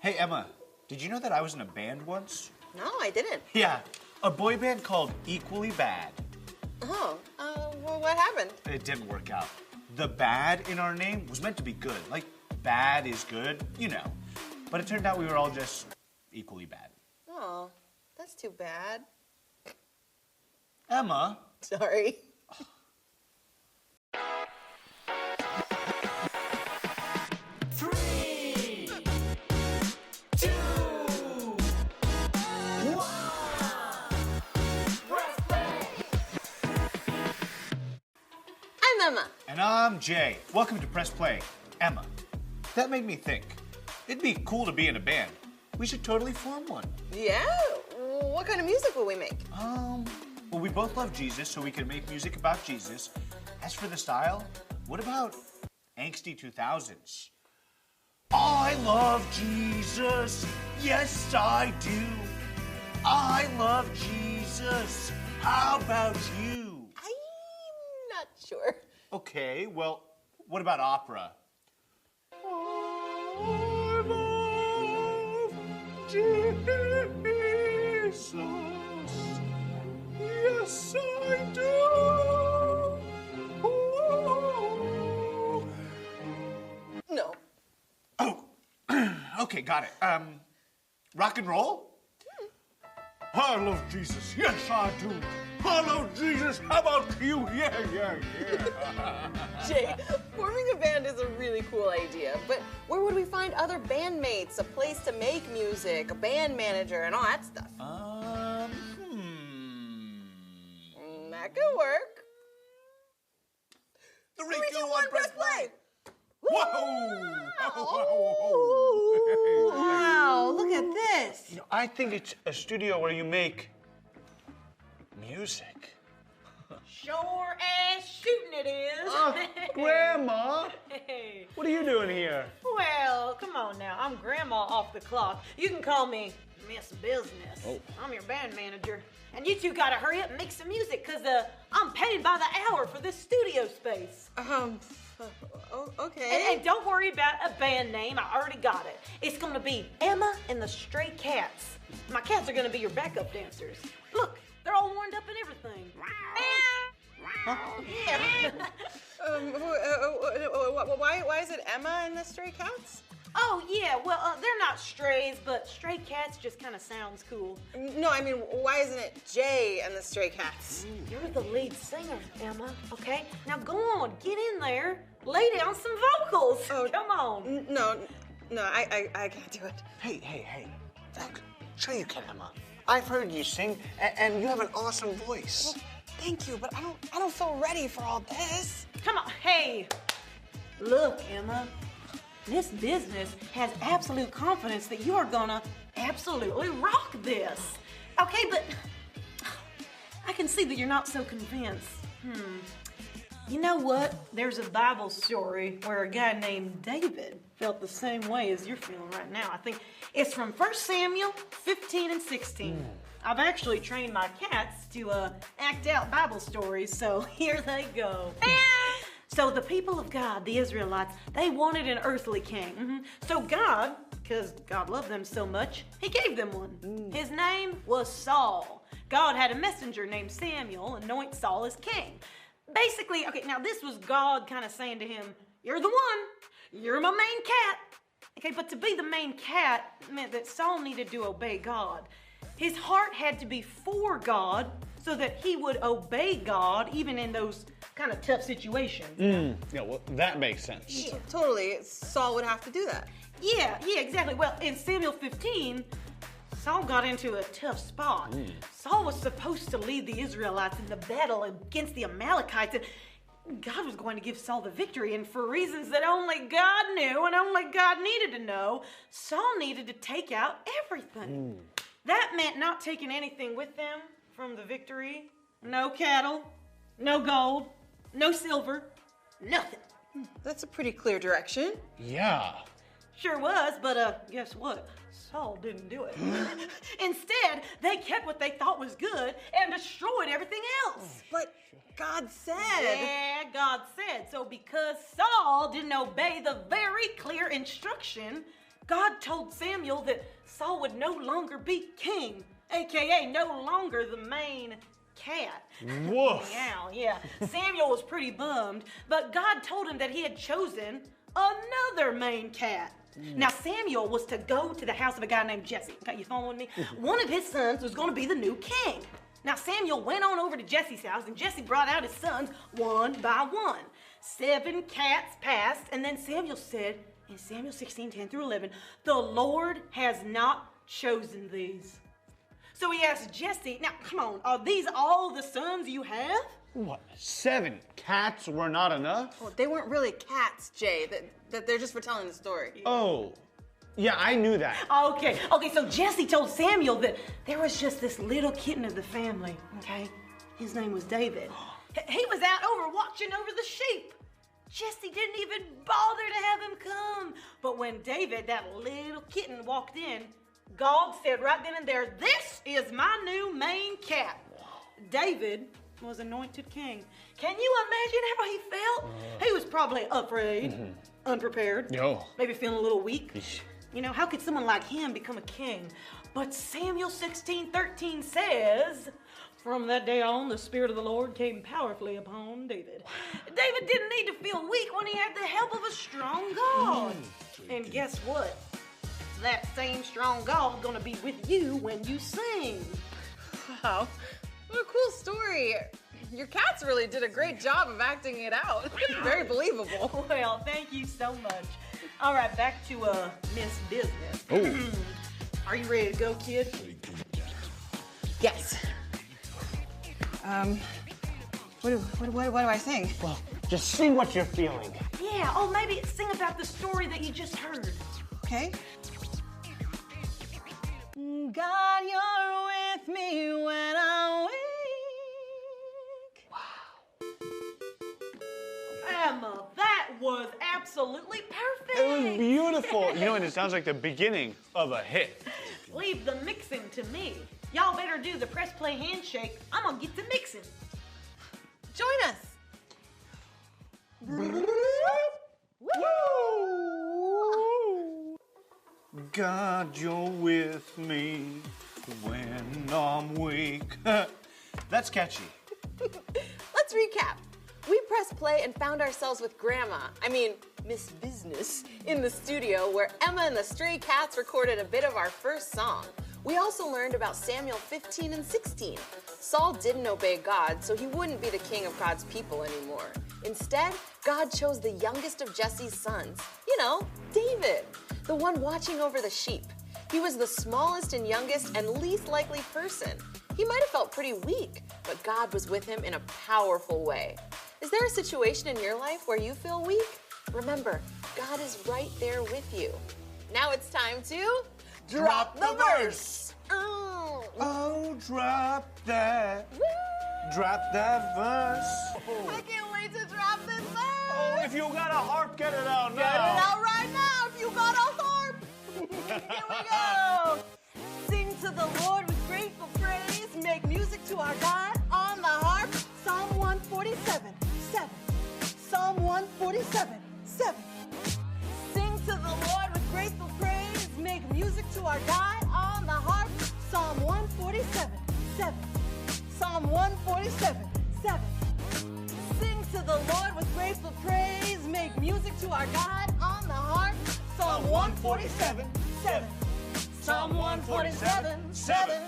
Hey, Emma, did you know that I was in a band once? No, I didn't. Yeah, a boy band called Equally Bad. Oh, well, what happened? It didn't work out. The bad in our name was meant to be good. Like, bad is good, you know. But it turned out we were all just equally bad. Oh, that's too bad. Emma. Sorry. I'm Emma. And I'm Jay. Welcome to Press Play. Emma, that made me think. It'd be cool to be in a band. We should totally form one. Yeah? What kind of music will we make? Well, we both love Jesus, so we can make music about Jesus. As for the style, what about angsty 2000s? I love Jesus. Yes, I do. I love Jesus. How about you? I'm not sure. Okay, well, what about opera? I love Jesus. Yes, I do. No. Oh, okay, got it. Rock and roll? I love Jesus. Yes, I do. I love Jesus. How about you? Yeah. Jay, forming a band is a really cool idea, but where would we find other bandmates, a place to make music, a band manager, and all that stuff? That could work. 3, 2, 1, press play. Whoa! Wow, look at this. You know, I think it's a studio where you make music. Sure as shooting it is. Grandma, Hey. what are you doing here? Well, come on now. I'm Grandma off the clock. You can call me Miss Business. Oh. I'm your band manager. And you two gotta hurry up and make some music, cause I'm paid by the hour for this studio space. Okay. And don't worry about a band name. I already got it. It's gonna be Emma and the Stray Cats. My cats are gonna be your backup dancers. Look, they're all warmed up and everything. Why is it Emma and the Stray Cats? Oh yeah, well they're not strays, but Stray Cats just kind of sounds cool. No, I mean, why isn't it Jay and the Stray Cats? You're the lead singer, Emma. Okay, now go on, get in there, lay down some vocals. Oh, Come on. No, I can't do it. Hey. Look, sure you can, Emma. I've heard you sing, and you have an awesome voice. Well, thank you, but I don't feel ready for all this. Come on, hey. Look, Emma. This business has absolute confidence that you are gonna absolutely rock this. Okay, but I can see that you're not so convinced. You know what? There's a Bible story where a guy named David felt the same way as you're feeling right now. I think it's from 1 Samuel 15 and 16. I've actually trained my cats to act out Bible stories, so here they go. So the people of God, the Israelites, they wanted an earthly king. So God, because God loved them so much, he gave them one. His name was Saul. God had a messenger named Samuel anoint Saul as king. Basically, okay, now this was God kind of saying to him, you're the one, you're my main cat. Okay, but to be the main cat meant that Saul needed to obey God. His heart had to be for God so that he would obey God even in those kind of tough situations. Yeah, well, that makes sense. Yeah, totally. Saul would have to do that. Yeah, exactly. Well, in Samuel 15, Saul got into a tough spot. Saul was supposed to lead the Israelites in the battle against the Amalekites, and God was going to give Saul the victory, and for reasons that only God knew and only God needed to know, Saul needed to take out everything. That meant not taking anything with them from the victory. No cattle, no gold, no silver, nothing. That's a pretty clear direction. Yeah. Sure was, but guess what? Saul didn't do it. Instead, they kept what they thought was good and destroyed everything else. But God said. Yeah, God said. So because Saul didn't obey the very clear instruction, God told Samuel that Saul would no longer be king, aka no longer the main cat. Woof. Yeah. Samuel was pretty bummed, but God told him that he had chosen another main cat. Now, Samuel was to go to the house of a guy named Jesse. Okay, you following me? One of his sons was going to be the new king. Now, Samuel went on over to Jesse's house, and Jesse brought out his sons one by one. 7 cats passed, and then Samuel said, in Samuel 16:10-11, the Lord has not chosen these. So he asked Jesse, now, come on, are these all the sons you have? What, 7 cats were not enough? Well, they weren't really cats, Jay. That they're just for telling the story. Oh, yeah, I knew that. Okay, so Jesse told Samuel that there was just this little kitten of the family, okay? His name was David. He was out over watching over the sheep. Jesse didn't even bother to have him come. But when David, that little kitten, walked in, God said right then and there, this is my new main cat. David was anointed king. Can you imagine how he felt? He was probably afraid, unprepared, maybe feeling a little weak. You know, how could someone like him become a king? But Samuel 16:13 says, from that day on, the Spirit of the Lord came powerfully upon David. David didn't need to feel weak when he had the help of a strong God. And guess what? That same strong God's gonna be with you when you sing. Wow, what a cool story. Your cats really did a great job of acting it out. Very believable. Well, thank you so much. All right, back to Miss Business. Oh. Are you ready to go, kid? Yes. What do I sing? Well, just sing what you're feeling. Yeah, oh, maybe sing about the story that you just heard. Okay. God, you're with me when I'm weak. Emma, that was absolutely perfect. It was beautiful. You know, and it sounds like the beginning of a hit. Leave the mixing to me. Y'all better do the press play handshake. I'm gonna get to mixing. Join us. God, you're with me when I'm weak. That's catchy. Let's recap. We pressed play and found ourselves with Miss Business, in the studio where Emma and the Stray Cats recorded a bit of our first song. We also learned about Samuel 15 and 16. Saul didn't obey God, so he wouldn't be the king of God's people anymore. Instead, God chose the youngest of Jesse's sons, David, the one watching over the sheep. He was the smallest and youngest and least likely person. He might have felt pretty weak, but God was with him in a powerful way. Is there a situation in your life where you feel weak? Remember, God is right there with you. Now it's time to drop the verse. Oh, drop that. Woo! Drop that verse. I can't wait to drop this verse. Oh, if you got a harp, get it out now. Get it out right now if you got a harp. Here we go. Sing to the Lord with grateful praise. Make music to our God on the harp. Psalm 147, 7. Psalm 147, 7. Sing to the Lord with grateful praise. Make music to our God on the harp. Psalm 147, 7. Psalm 147, 7. Sing to the Lord with grateful praise. Make music to our God on the harp. Psalm 147, 7. Psalm 147, 7.